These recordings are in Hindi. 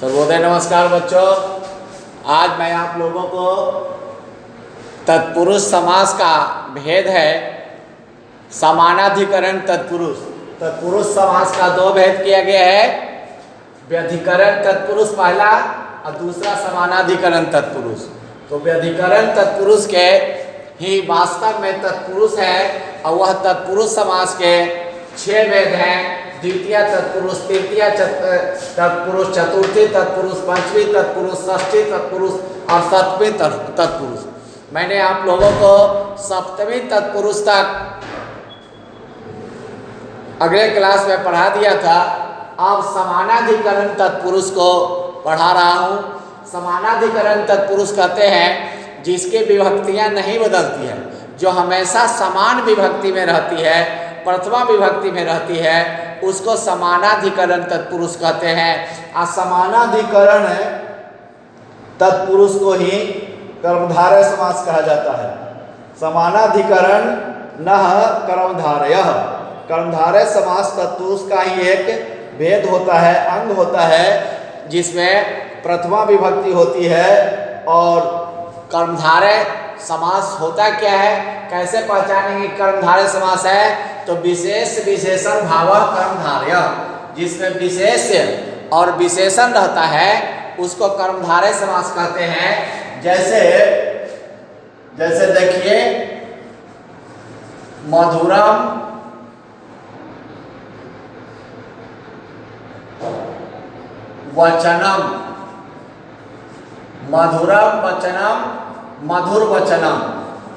सर्वोदय नमस्कार बच्चों। आज मैं आप लोगों को तत्पुरुष समास का भेद है समानाधिकरण तत्पुरुष। तत्पुरुष समास का दो भेद किया गया है, व्यधिकरण तत्पुरुष पहला और दूसरा समानाधिकरण तत्पुरुष। तो व्यधिकरण तत्पुरुष के ही वास्तव में तत्पुरुष है और वह तत्पुरुष समास के 6 भेद हैं। द्वितीय तत्पुरुष, तृतीय तत्पुरुष, चतुर्थी तत्पुरुष, पंचमी तत्पुरुष, षष्ठी तत्पुरुष और सप्तमी तत्पुरुष। मैंने आप लोगों को सप्तमी तत्पुरुष तक अगले क्लास में पढ़ा दिया था। अब समानाधिकरण तत्पुरुष को पढ़ा रहा हूँ। समानाधिकरण तत्पुरुष कहते हैं जिसकी विभक्तियाँ नहीं बदलती हैं, जो हमेशा समान विभक्ति में रहती है, प्रथमा विभक्ति में रहती है, उसको समानाधिकरण तत्पुरुष कहते हैं। और समानाधिकरण तत्पुरुष को ही कर्मधारय समास कहा जाता है। समानाधिकरण नः कर्मधारयः। कर्मधारय समास तत्पुरुष का ही एक भेद होता है, अंग होता है, जिसमें प्रथमा विभक्ति होती है। और कर्मधारय समास होता क्या है, कैसे पहचानेंगे कर्मधारय समास है? तो विशेष विशेषण भावः कर्मधारय, जिसमें विशेष और विशेषण रहता है उसको कर्मधारय समास कहते हैं। जैसे देखिए, मधुरम वचनम, मधुरम वचनम, मधुर वचनम।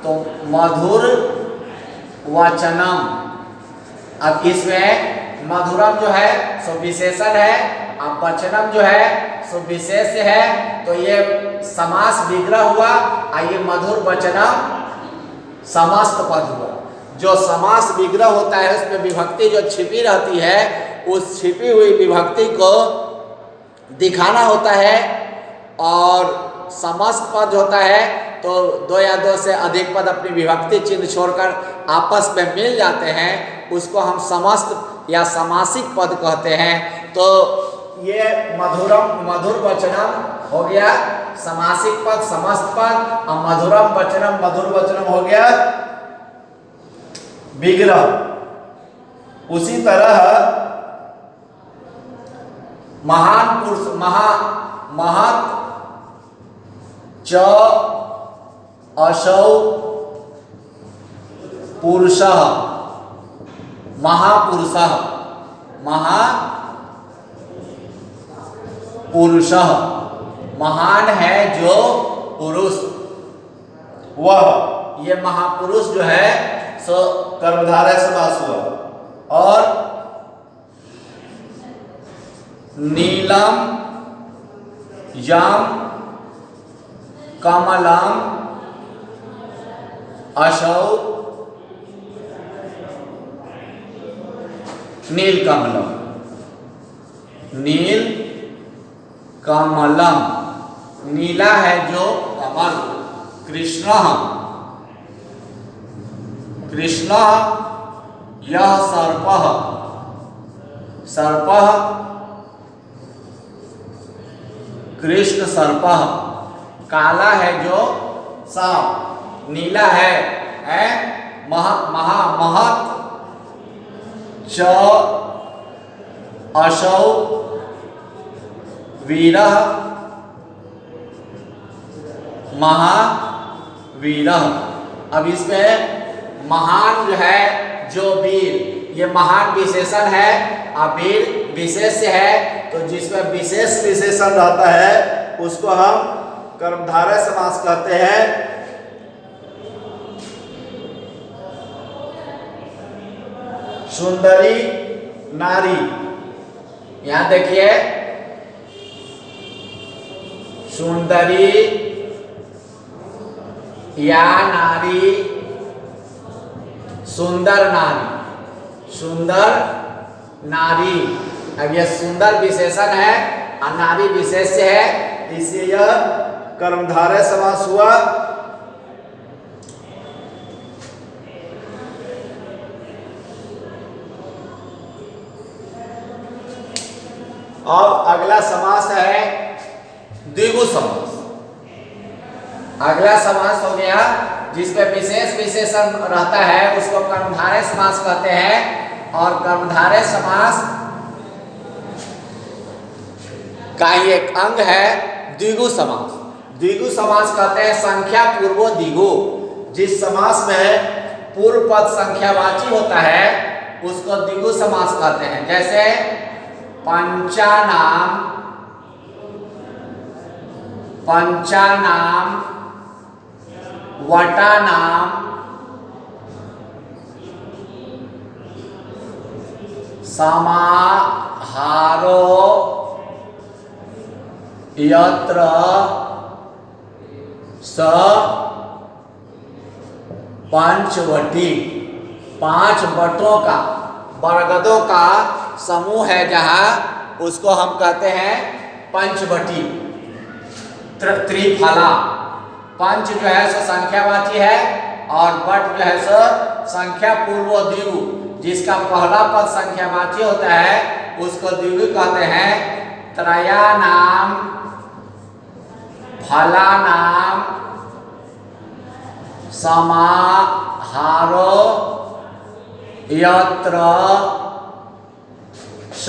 तो मधुर वचनम, अब इसमें मधुरम जो है सो विशेषण है, अब वचनम जो है सो विशेष्य है। तो ये समास विग्रह हुआ और ये मधुर वचनम समस्त पद हुआ। जो समास विग्रह होता है उसमें विभक्ति जो छिपी रहती है, उस छिपी हुई विभक्ति को दिखाना होता है। और समस्त पद होता है तो 2 या 2 से अधिक पद अपनी विभक्ति चिन्ह छोड़कर आपस में मिल जाते हैं, उसको हम समस्त या समासिक पद कहते हैं। तो ये मधुरम मधुर वचनम हो गया समासिक पद, समस्त पद। और मधुरम वचनम मधुर वचनम हो गया विग्रह। उसी तरह महान पुरुष, महत् च असौ पुरुषः, महापुरुषः, महापुरुषः, महान है जो पुरुष, वह। ये महापुरुष जो है सो कर्मधारय समास हुआ। और नीलम यम कमलम असौ नीलकमलम, नील कमलम, नीला है जो कमल। कृष्णः, कृष्णः यः सर्पः, सर्पः कृष्ण सर्पः, काला है जो सांप। नीला है महत् च असौ वीरः महावीरः। अब इसमें महान जो है जो वीर, ये महान विशेषण है और वीर विशेष्य है। तो जिसमें विशेष विशेषण रहता है उसको हम कर्मधारय समास कहते हैं। सुंदरी नारी, यहां देखिए, सुंदरी या नारी, सुंदर नारी, सुंदर नारी। अब यह सुंदर विशेषण है और नारी विशेष्य है, इसलिए यह कर्मधारय समास हुआ। अब अगला समास है द्विगु समास। अगला समास हो गया जिसपे विशेष विशेषण रहता है, उसको कर्मधारय समास कहते हैं। और कर्मधारय समास का ही एक अंग है द्विगु समास। द्विगु समास कहते हैं संख्या पूर्वो द्विगु। जिस समास में पूर्व पद संख्यावाची होता है उसको द्विगु समास कहते हैं। जैसे पंचानाम, पंचानाम, वटानाम, समाहारो यत्र स पंचवटी। 5 बटों का, बरगदों का समूह है जहां, उसको हम कहते हैं पंचवटी। त्रिफला, पंच जो है सो संख्यावाची है और बट जो है सो संख्या पूर्व द्विगु। जिसका पहला पद संख्यावाची होता है उसको द्विगु कहते हैं। त्रयानाम, फलानाम, समाहारो यत्र स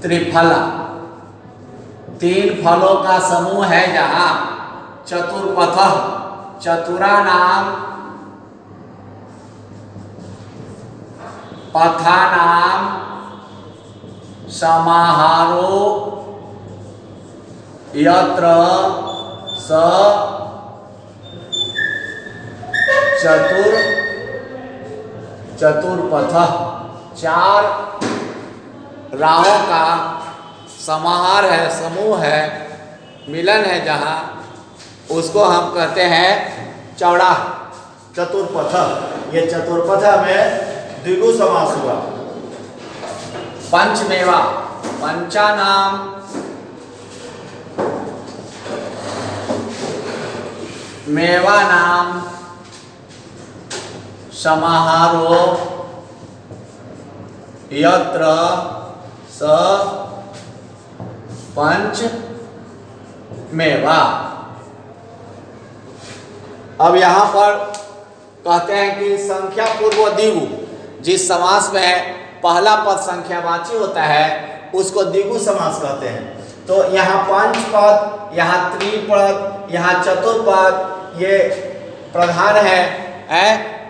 त्रिफला। 3 फलों का समूह है जहां। चतुर्पथः, चतुरानाम, पथानाम, समाहारो यत्र स चतुर्पथः। 4 राहों का समाहार है, समूह है, मिलन है जहां, उसको हम कहते हैं चौड़ा। चतुर्पथ, ये चतुर्पथ में द्विगु समास हुआ। पंचमेवा, पंचानाम, मेवानाम, समाहारो यत्र स पंच मेवा। अब यहां पर कहते हैं कि संख्या पूर्व द्विगु, जिस समास में पहला पद संख्यावाची होता है उसको द्विगु समास कहते हैं। तो यहाँ पंच पद, यहाँ त्रिपद, यहाँ चतुर्पद, ये प्रधान है।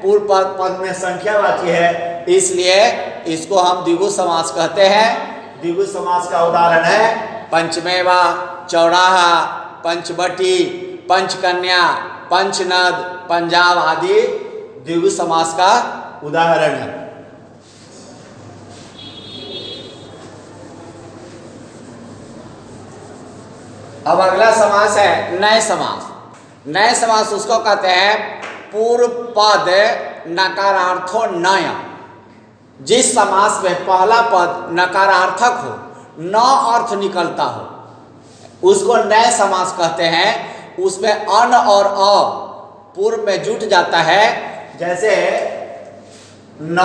पूर्व पद में संख्यावाची है, इसलिए इसको हम द्विगु समास कहते हैं। द्विगु समास का उदाहरण है पंचमेवा, चौराहा, पंचवटी, पंचकन्या, पंचनद, पंजाब आदि द्विगु समास का उदाहरण है। अब अगला समास है नए समास। नए समास उसको कहते हैं पूर्व पद नकारार्थो नय। जिस समास में पहला पद नकारार्थक हो, न अर्थ निकलता हो, उसको नए समास कहते हैं। उसमें अन और अ पूर्व में जुट जाता है। जैसे न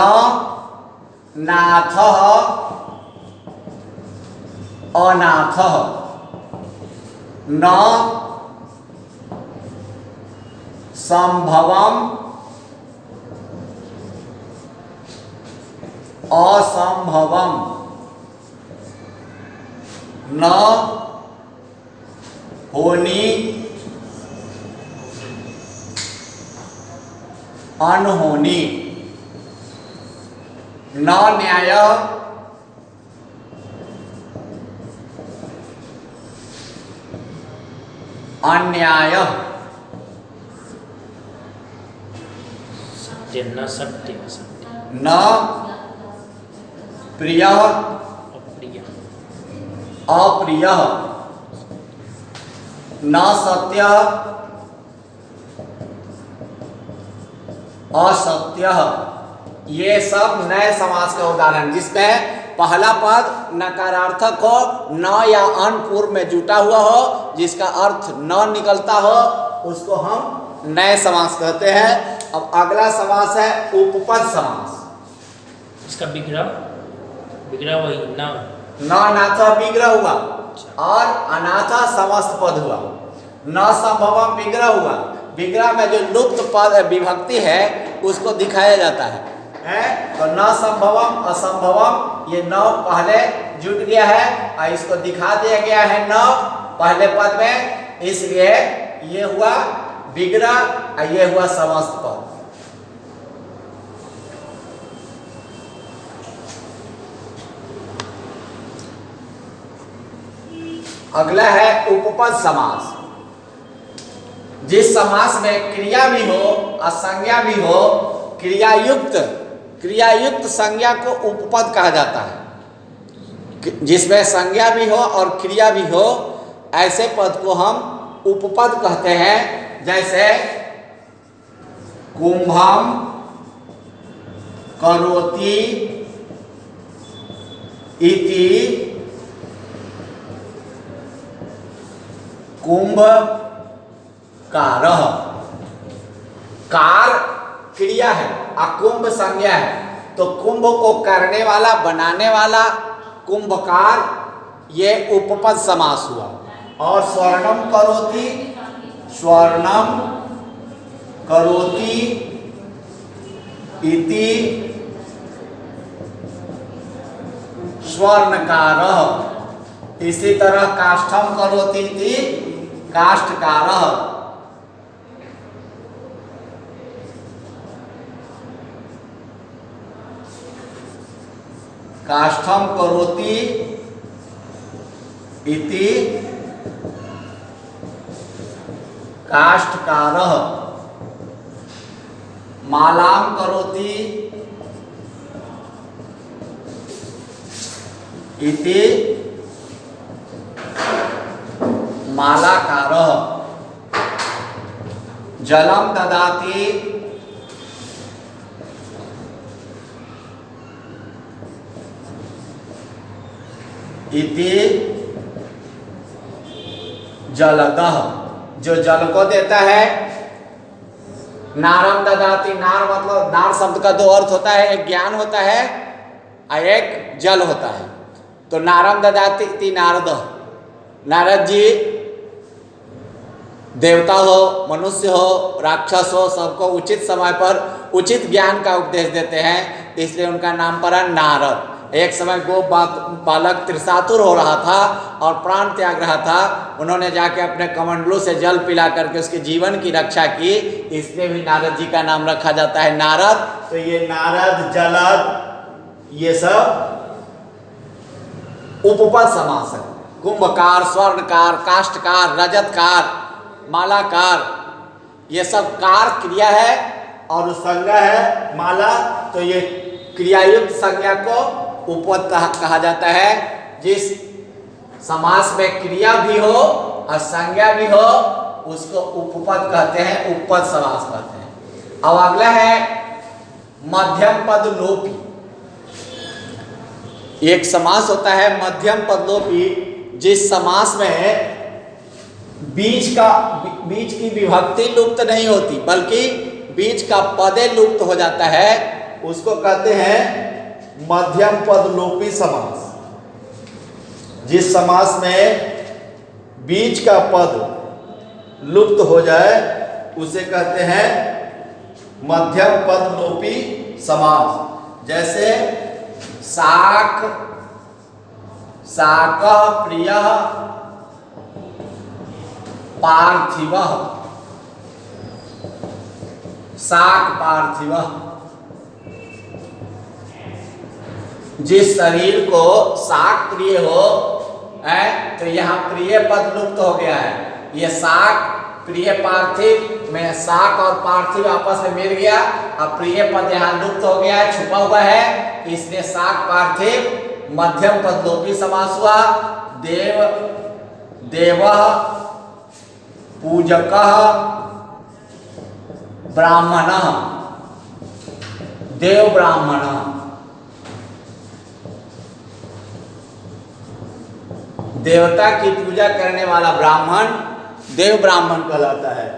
नाथः, अनाथः, न संभवम, असंभवम, न होनी, अनहोनी, न न्याय, अन्याय, सत्य न सत्य, न प्रिय, अप्रिय, अप्रिय, न सत्य, असत्य। ये सब नए समास का उदाहरण, जिसमें पहला पद नकारार्थक हो, न या अन पूर्व में जुटा हुआ हो, जिसका अर्थ न निकलता हो, उसको हम नए समास कहते हैं। अब अगला समास है उपपद समास। इसका विग्रह, विग्रह वही न न अनाथ विग्रह हुआ और अनाथ समस्त पद हुआ। न संभवम विग्रह हुआ, विग्रह में जो लुप्त पद विभक्ति है उसको दिखाया जाता है, तो न संभवम असंभवम ये न पहले जुट गया है और इसको दिखा दिया गया है न पहले पद में, इसलिए ये हुआ विग्रह और ये हुआ समस्त पद। अगला है उपपद समास। जिस समास में क्रिया भी हो और संज्ञा भी हो, क्रियायुक्त संज्ञा को उपपद कहा जाता है। जिसमें संज्ञा भी हो और क्रिया भी हो, ऐसे पद को हम उपपद कहते हैं। जैसे कुंभम करोति इति, कुंभ कारः, कार क्रिया है और कुंभ संज्ञा है, तो कुंभ को करने वाला बनाने वाला कुंभकार, ये उपपद समास हुआ। और स्वर्णम करोति, स्वर्णम करोति इति स्वर्णकारः, इसी तरह काष्ठम करोति इति काष्ठकारः। काष्ठम करोति इति काष्ठकारः। मालाम करोति इति मालाकारः। जलम ददाति इति जलदः, जो जल को देता है। नारम ददाति, नार मतलब, नार शब्द का दो अर्थ होता है, एक ज्ञान होता है और एक जल होता है। तो नारम ददाति इति नारद, नारद जी देवता हो, मनुष्य हो, राक्षस हो, सबको उचित समय पर उचित ज्ञान का उपदेश देते हैं, इसलिए उनका नाम पड़ा नारद। एक समय गो बालक त्रिशातुर हो रहा था और प्राण त्याग रहा था, उन्होंने जाके अपने कमंडलू से जल पिला करके उसके जीवन की रक्षा की, इसलिए भी नारद जी का नाम रखा जाता है नारद। तो ये नारद, जलद, ये सब उपपद समास है। कुंभकार, स्वर्णकार, काष्ठकार, रजतकार, मालाकार, ये सब कार क्रिया है और संज्ञा है माला, तो ये क्रियायुक्त संज्ञा को उपपद कहा जाता है। जिस समास में क्रिया भी हो और संज्ञा भी हो उसको उपपद कहते हैं, उपपद समास कहते हैं। अब अगला है मध्यम पद लोपी। एक समास होता है मध्यम पद लोपी, जिस समास में बीच की विभक्ति लुप्त नहीं होती बल्कि बीच का पदे लुप्त हो जाता है, उसको कहते हैं मध्यम पद लोपी समास। जिस समास में बीच का पद लुप्त हो जाए उसे कहते हैं मध्यम पद लोपी समास। जैसे शाक, शाकः प्रियः पार्थिवः, शाक पार्थिवः। जिस शरीर को शाक प्रिय हो है, तो यहाँ प्रिय पद लुप्त हो गया है। ये शाक प्रिय पार्थिव में शाक और पार्थिव आपस में मिल गया, अब प्रिय पद यहाँ लुप्त हो गया है, छुपा हुआ है, इसलिए शाक पार्थिव मध्यम पद लोपी समास हुआ। देव, देवः पूजकः ब्राह्मणः, देव ब्राह्मणः। देवता की पूजा करने वाला ब्राह्मण देव ब्राह्मण कहलाता है।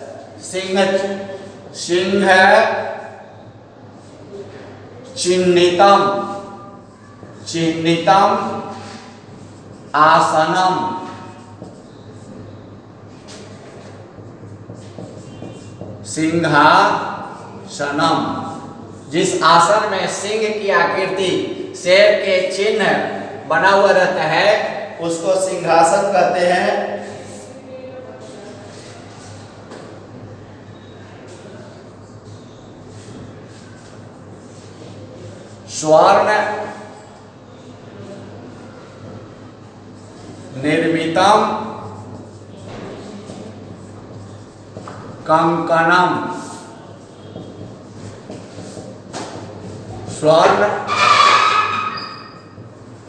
सिंह, सिंह चिन्हितम, चिन्हितम आसनम, सिंहासनम। जिस आसन में सिंह की आकृति, शेर के चिन्ह बना हुआ रहता है उसको सिंहासन कहते हैं। स्वर्ण निर्मितम कंकणम, स्वर्ण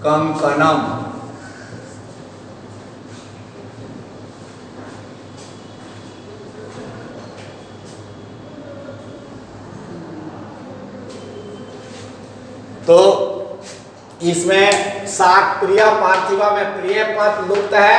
कंकणम। तो इसमें शाक प्रिय पार्थिवा में प्रिय पद लुप्त है,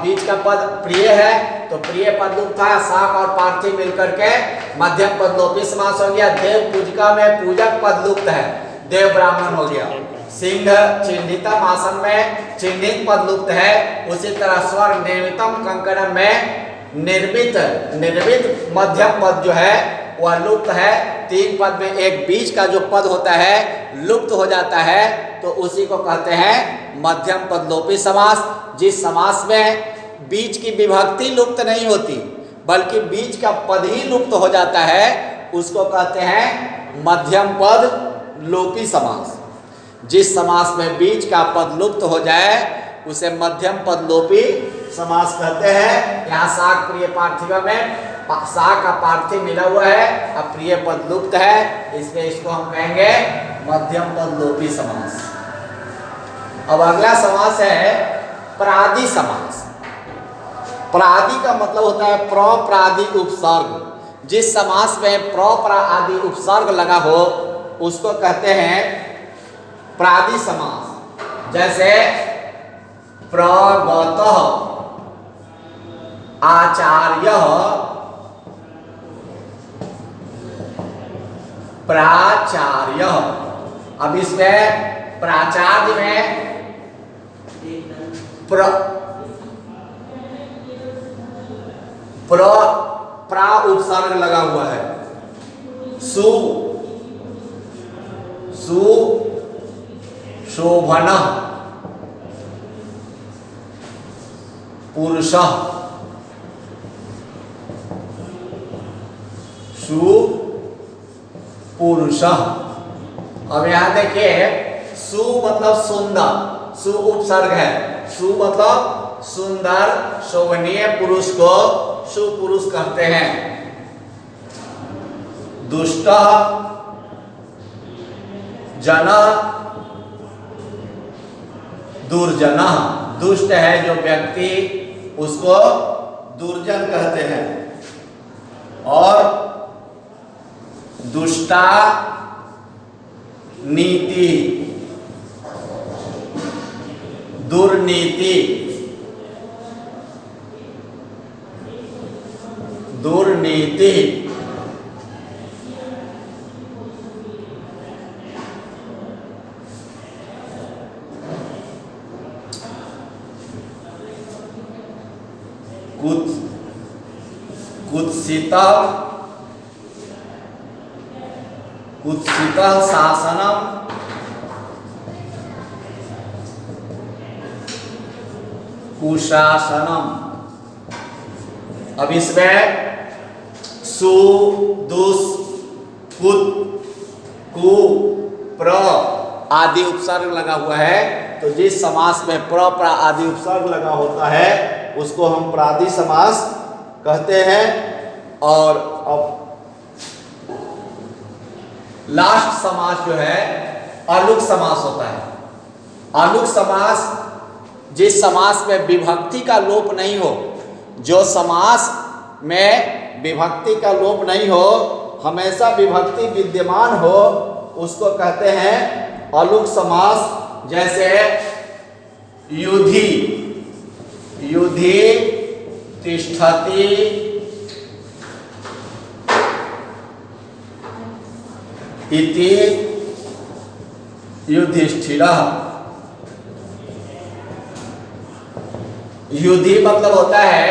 बीच का पद प्रिय है तो प्रिय पद लुप्त है। शाक और पार्थिव मिलकर के मध्यम पद लोपी समास हो गया। देव पूजिका में पूजक पद लुप्त है, देव ब्राह्मण हो गया। सिंह चिन्हितम आसन में चिन्हित पद लुप्त है। उसी तरह स्वर निर्मितम कंकणम में निर्मित मध्यम पद जो है वह लुप्त है। 3 पद में एक बीच का जो पद होता है लुप्त हो जाता है तो उसी को कहते हैं मध्यम पद लोपी समास। जिस समास में बीच की विभक्ति लुप्त नहीं होती बल्कि बीच का पद ही लुप्त हो जाता है उसको कहते हैं मध्यम पद लोपी समास। जिस समास में बीच का पद लुप्त हो जाए उसे मध्यम पद लोपी समास कहते हैं। यहाँ शाक प्रिय पार्थिव में शाक का पार्थिव मिला हुआ है, अब प्रिय पद लुप्त है, इसलिए इसको हम कहेंगे मध्यम पद लोपी समास। अब अगला समास है प्रादि समास। प्रादि का मतलब होता है प्र प्रादि उपसर्ग। जिस समास में प्र प्रादि उपसर्ग लगा हो उसको कहते हैं प्रादि समास। जैसे प्रगतः, आचार्यः, प्राचार्यः। अब इसमें प्राचार्य में प्रा उपसर्ग लगा हुआ है। शोभनः, पुरुषः, पुरुषः। अब यहाँ देखिए सु मतलब सुंदर, सु उपसर्ग है। सु मतलब सुंदर शोभनीय पुरुष को सुपुरुष कहते हैं। दुष्ट जन दुर्जन, दुष्ट है जो व्यक्ति उसको दुर्जन कहते हैं। और दुष्टा नीति, दुर्नीति, दुर्नीति। कुत्सितः शासनम, कुशासनम। अब इसमें सु दुस कुत कु प्र आदि उपसर्ग लगा हुआ है। तो जिस समास में प्र आदि उपसर्ग लगा होता है उसको हम प्रादि समास कहते हैं। और अब लास्ट समास जो है अलुक समास होता है। अलुक समास जिस समास में विभक्ति का लोप नहीं हो, जो समास में विभक्ति का लोप नहीं हो, हमेशा विभक्ति विद्यमान हो, उसको कहते हैं अलुक समास। जैसे युधि, युधि तिष्ठति, इति युधिष्ठिरः। युधि मतलब होता है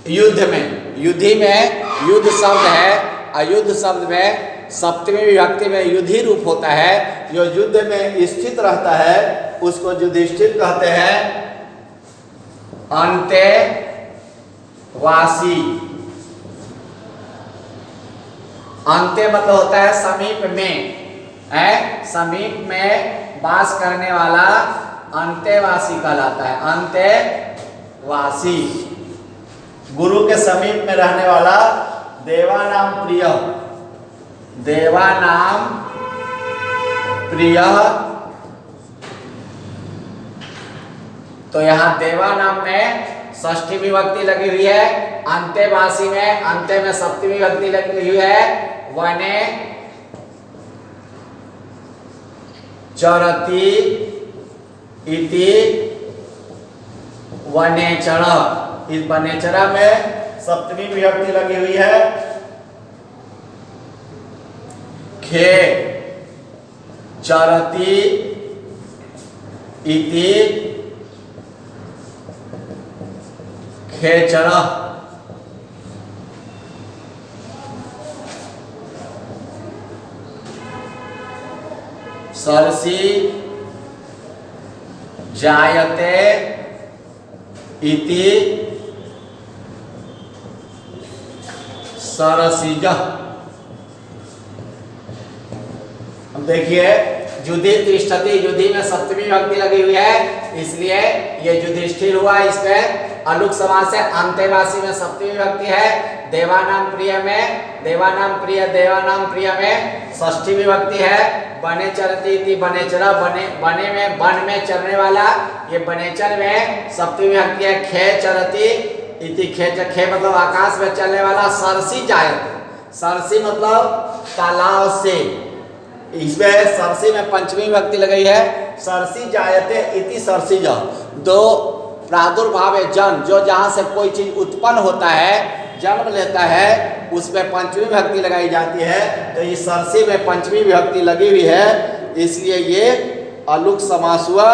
युद्ध में, युधि में युद्ध शब्द है, अयुद्ध शब्द में सप्तमी विभक्ति में युधि रूप होता है। जो युद्ध में स्थित रहता है उसको युधिष्ठिर कहते हैं। अंत्यवासी, अंत्य मतलब होता है समीप में, है समीप में वास करने वाला अंत्यवासी कहलाता है। अंत्यवासी गुरु के समीप में रहने वाला। देवानाम प्रिय, देवानाम प्रिय, तो यहाँ देवानाम में षष्ठी विभक्ति लगी हुई है, अंत्यवासी में अंत्य में सप्तमी विभक्ति लगी हुई है। वने चरति इति वनेचर, इस वनेचरा में सप्तमी विभक्ति लगी हुई है। खे चरति इति खेचर, सरसी जायते इति सरसिज। अब देखिए युधि तिष्ठति, युधि में सप्तमी विभक्ति लगी हुई है इसलिए ये युधिष्ठिर हुआ। इसमें अलुक समास है। अंत्यवासी में सप्तमी विभक्ति है। देवानाम प्रिय में, देवानाम प्रिय में षष्ठी विभक्ति है। बने चरती इति बनेचरा, बने में वन में चरने वाला, ये बनेचर में सप्तमी विभक्ति है। खे चरती इति खे मतलब आकाश में चलने वाला। सरसी जायते, सरसी मतलब तालाब से, इसमें सरसी में पंचमी विभक्ति लगाई है। सरसी जायते इति सरसिज, दो प्रादुर्भाव है जन, जो जहाँ से कोई चीज उत्पन्न होता है, जन्म लेता है, उसमें पंचमी विभक्ति लगाई जाती है। तो ये सरसी में पंचमी विभक्ति लगी हुई है इसलिए ये अलुक समास हुआ।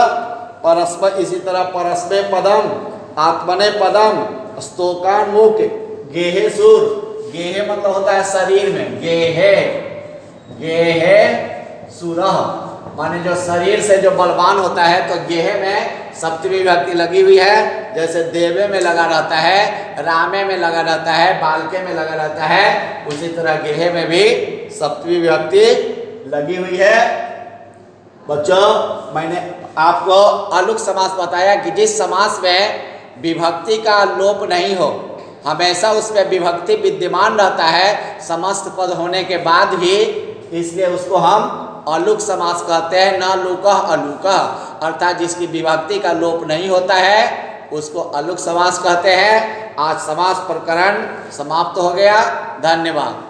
परस्पर, इसी तरह परस्मे पदम, आत्मने पदम, स्तोकान्मुख, गेहे सुर, गेहे मतलब होता है शरीर में, गेहे सुरह माने जो शरीर से जो बलवान होता है। तो गेहे में सप्तमी विभक्ति लगी हुई है। जैसे देवे में लगा रहता है, रामे में लगा रहता है, बालके में लगा रहता है, उसी तरह गेहे में भी सप्तमी विभक्ति लगी हुई है। बच्चों मैंने आपको अलुक समास बताया कि जिस समास में विभक्ति का लोप नहीं हो, हमेशा उसमें विभक्ति विद्यमान रहता है समस्त पद होने के बाद भी, इसलिए उसको हम अलुक समास कहते हैं। न लुकह अलुकह, अर्थात जिसकी विभक्ति का लोप नहीं होता है उसको अलुक समास कहते हैं। आज समास प्रकरण समाप्त हो गया। धन्यवाद।